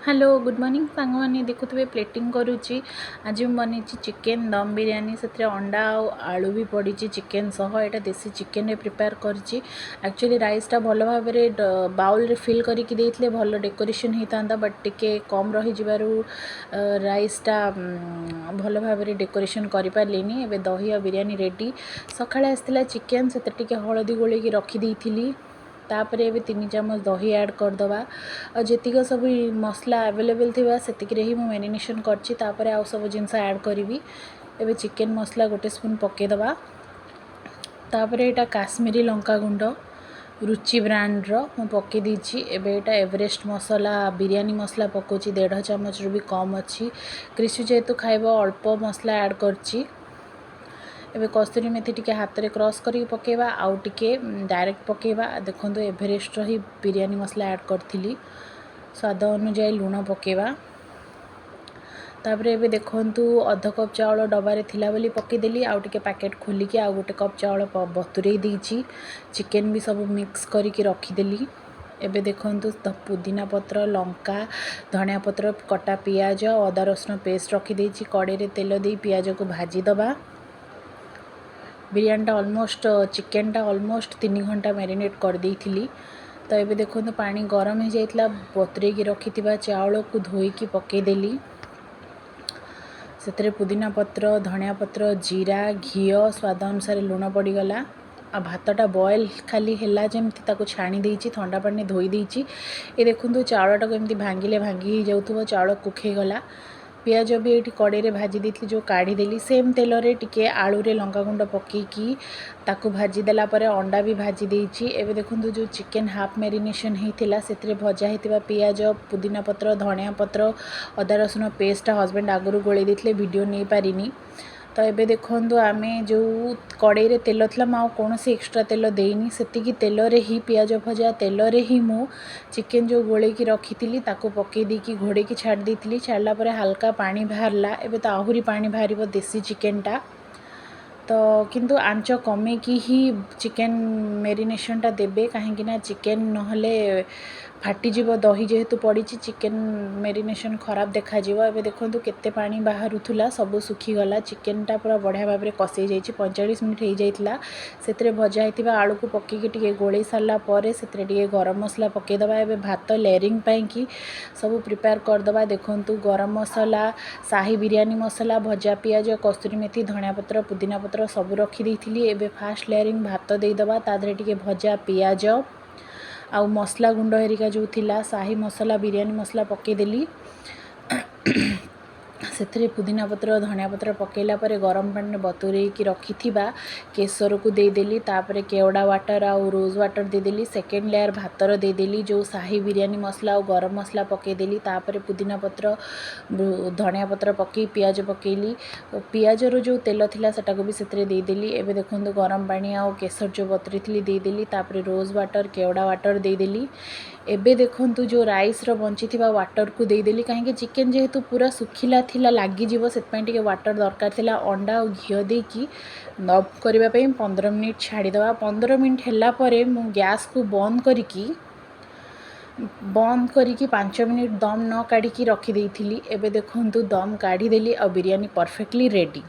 Hello good morning सांग मैंने देखुए plating करुच्ची आज बनी चिकेन दम बिरयानी से अंडा आलू भी पड़ी चिकेन सह यहाँ देसी चिकेन प्रिपेयर करी एक्चुअली राइसटा भल भाव बाउल फिल करके भल डेकोरेशन होता बट टिके कम रही राइसटा भल भाव डेकोरेशन कर पार्लिनी एवं दही और बिरयानी रेडी सकाଳେ आसला चिकेन से हलदी गोल रखी तापर ये 3 चामच दही ऐड करदे और जीक सब मसला अवेलेबल थी से ही मुझे मैरिनेशन कर सब जिनस ऐड करी एवं चिकेन मसला गोटे स्पून पकईदे तापर यहाँ काश्मीरी लंका गुंड रुचि ब्रांड्र मु पकई देछि एवं एवरेस्ट मसला बिरयानी मसला पकाउछि 1.5 चामच भी कम अच्छी क्रिशु जेहेतु खाइब अल्प मसला ऐड करछि एवं कस्तूरी मेथी टिके हाथ में क्रश करके पकेबा आउ टिके डायरेक्ट पकेबा देखो एवरेस्ट ही बिरयानी मसला ऐड करी स्वाद अनुजाई लुण पकेबा तापर ये देखु अध कप चाउल डबारे थिला बोली पकईदेली आउ टिके पैकेट खोलिकी आउ गोटे कप चाउल बतुरई देछि चिकेन भी सब मिक्स करके रखीदेली एबे देखु पुदीना पत्र लंका धनिया पत्र कटा पियाज अदा रसुण पेस्ट रखी कड़े में तेल दे पियाज को भाजीदबा बिरयानीटा ऑलमोस्ट चिकेनटा ऑलमोस्ट 3 घंटा मैरिनेट कर देइथिली तो ये देखो पानी गरम हो जाइतला बतुरेकी रखी चाउल को धोईकी पकईदेली से पुदीना पत्र धनिया पत्र जीरा घी स्वाद अनुसार लुण पड़गला आ भातटा बॉयल खाली है जमी छाणी देइछि ठंडा पानी धोई देइछि ये देखो चाउलटा को एमती भांगिले भांगी जाउथबो चाउल कुखई गला पियाज भी ये कड़े में भाजी देती जो काढ़ीदेली सेम तेल रे टिके आलू रे लंका गुंड पकईकी ताकू भाजीदेला अंडा भी भाजी देइछि एबे देखो जो चिकेन हाफ मैरिनेशन होता से भजा होता पियाज पुदीना पत्र धनिया पत्र अदा रसुण पेस्ट हस्बैंड आगुरी गोले देते वीडियो नहीं पारिनी तो ये देखो आम जो कड़े में तेल थी कौन सी एक्सट्रा तेल देनी से तेल ही पियाज भजा तेल ही मु चिकेन जो गोले की रखी थी पकई देकी घोड़े की छाड़ दी छाड़ापर हल्का पानी बाहरला एबे तो आहरी पानी बाहर देसी चिकेनटा तो किंतु आंच कमे की ही चिकेन मैरिनेशनटा देबे कहीं चिकेन नहले फाटीजीव दही जेहेतु पड़ी चिकेन मैरिनेशन खराब देखा एबे देखो केते पानी बाहरुला सब सुखीगला चिकेनटा पूरा बढ़िया भाव में कषई जाइए 45 मिनट हो जाइला से भजा होता आलू को पकईकी टिके गोले सारापर से गरम मसला पकईदे एबे भात लेयरिंग की सब प्रिपेयर करदे देखो गरम मसला शाही बिरयानी मसला भजा पियाज कस्तूरी मेथी धनिया पत्र पुदीना पत्र सब रखी एबे फास्ट लेयरिंग भात देदेबा तादरे टिके भजा पियाज आउ मसला गुंड हेरिका जो थिला शाही मसला बिरयानी मसला पकईदेली से पुदीना पत्र धनिया पत्र पकईला गरम पानी बतुरे की रखी केसर को देदेली तापर केवड़ा वाटर आउ रोज वाटर देदेली सेकेंड लेयर भातर देदेली जो शाही बिरयानी मसला और गरम मसला पकईदेली तापर पुदीना पत्र धनिया पत्र पकई पियाज पकईली पियाजर जो तेल थिला सेटाको भी से देदेली एबे देखो गरम पानी आउ केसर जो बतुरी थी देदेली तापर रोज वाटर केवड़ा वाटर देदेली एबे देखो जो राइस रो बंची थिबा वाटर को देदेली कहीं चिकेन जेहेतु पूरा सुखिला थिला लागिजिवो सेतपई टिके वाटर दरकार थिला अंडा और घी देकी नब करबा पई 15 मिनिट छाड़ीदवा 15 मिनिट हैला परे मु गैस को बंद करिकी 5 मिनिट दम न काढ़ी रखी देइथिली एबे देखो दम काढ़ी देली और बिरयानी परफेक्टली रेडी।